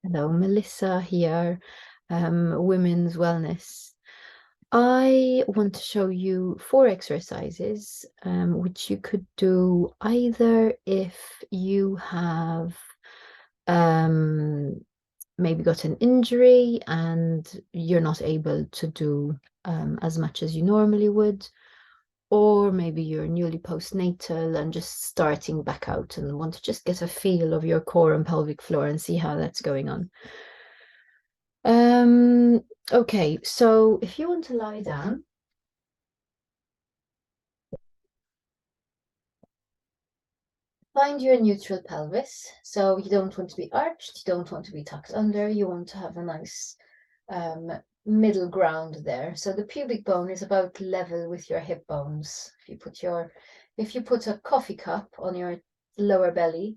Hello, Melissa here, Women's Wellness. I want to show you 4 exercises, which you could do either if you have maybe got an injury and you're not able to do as much as you normally would, or maybe you're newly postnatal and just starting back out and want to just get a feel of your core and pelvic floor and see how that's going on. Okay, so if you want to lie down, find your neutral pelvis. So you don't want to be arched, you don't want to be tucked under, you want to have a nice middle ground there. So the pubic bone is about level with your hip bones. If you put a coffee cup on your lower belly,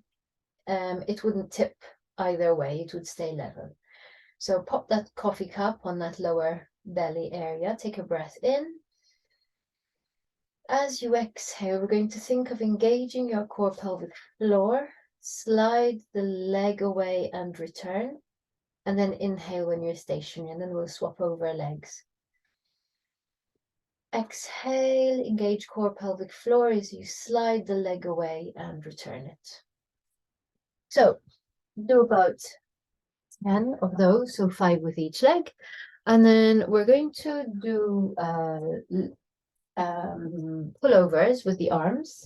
it wouldn't tip either way, it would stay level. So pop that coffee cup on that lower belly area, take a breath in. As you exhale, we're going to think of engaging your core pelvic floor, slide the leg away and return, and then inhale when you're stationary, and then we'll swap over legs. Exhale, engage core pelvic floor as you slide the leg away and return it. So do about 10 of those, so 5 with each leg. And then we're going to do pullovers with the arms.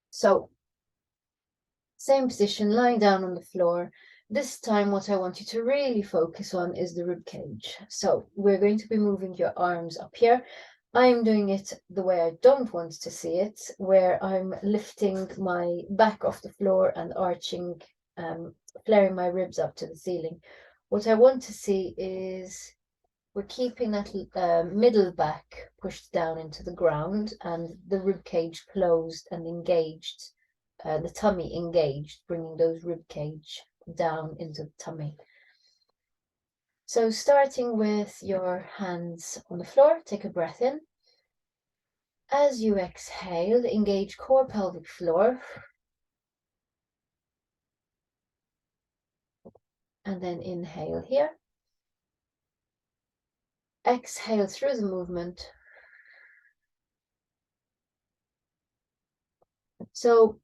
So same position, lying down on the floor. This time, what I want you to really focus on is the rib cage. So we're going to be moving your arms up here. I'm doing it the way I don't want to see it, where I'm lifting my back off the floor and arching, flaring my ribs up to the ceiling. What I want to see is we're keeping that middle back pushed down into the ground and the rib cage closed and engaged, the tummy engaged, bringing those rib cage down into the tummy. So starting with your hands on the floor, take a breath in. As you exhale, engage core pelvic floor. And then inhale here. Exhale through the movement. So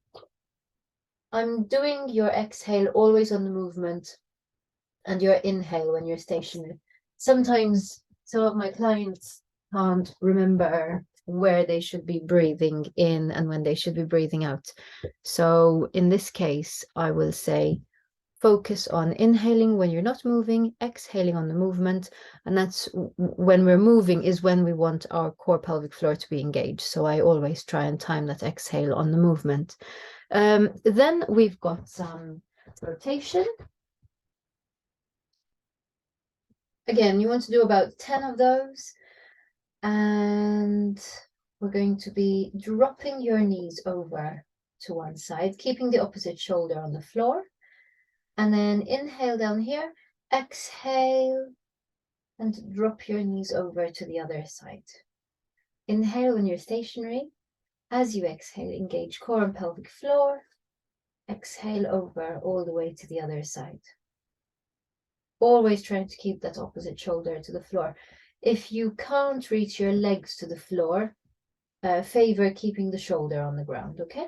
I'm doing your exhale always on the movement and your inhale when you're stationary. Sometimes some of my clients can't remember where they should be breathing in and when they should be breathing out. So in this case, I will say focus on inhaling when you're not moving, exhaling on the movement. And that's when we're moving is when we want our core pelvic floor to be engaged. So I always try and time that exhale on the movement. Then we've got some rotation. Again, you want to do about 10 of those. And we're going to be dropping your knees over to one side, keeping the opposite shoulder on the floor. And then inhale down here, exhale, and drop your knees over to the other side. Inhale when you're stationary. As you exhale, engage core and pelvic floor. Exhale over all the way to the other side. Always trying to keep that opposite shoulder to the floor. If you can't reach your legs to the floor, favor keeping the shoulder on the ground, okay?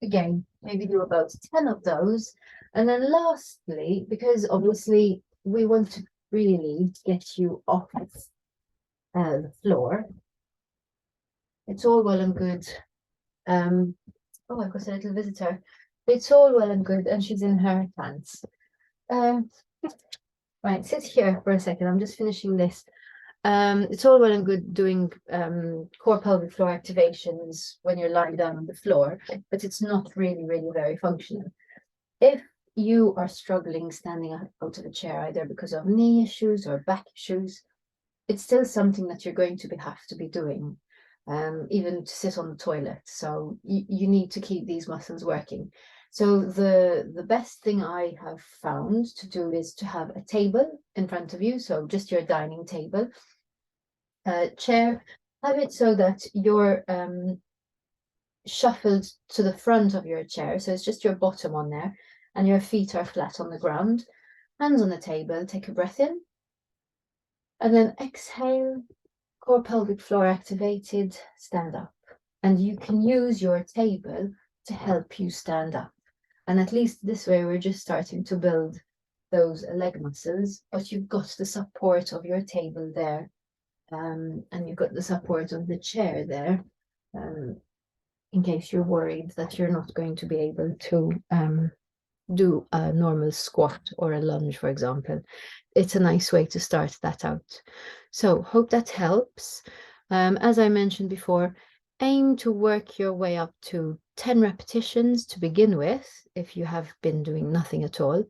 Again, maybe do about 10 of those. And then lastly, because obviously we want to really get you off the floor, it's all well and good. Oh, I've got a little visitor. It's all well and good, and she's in her pants. Right, sit here for a second. I'm just finishing this. It's all well and good doing core pelvic floor activations when you're lying down on the floor, but it's not really very functional. If you are struggling standing out of a chair, either because of knee issues or back issues, it's still something that you're going to have to be doing, even to sit on the toilet. So you need to keep these muscles working. So the best thing I have found to do is to have a table in front of you, so just your dining table, chair. Have it so that you're shuffled to the front of your chair, so it's just your bottom on there, and your feet are flat on the ground. Hands on the table, take a breath in. And then exhale, core pelvic floor activated, stand up. And you can use your table to help you stand up. And at least this way, we're just starting to build those leg muscles, but you've got the support of your table there. And you've got the support of the chair there, in case you're worried that you're not going to be able to do a normal squat or a lunge, for example. It's a nice way to start that out. So hope that helps. As I mentioned before, aim to work your way up to 10 repetitions to begin with, if you have been doing nothing at all.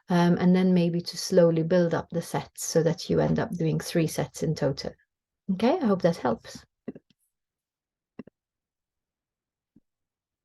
And then maybe to slowly build up the sets so that you end up doing 3 sets in total. Okay, I hope that helps.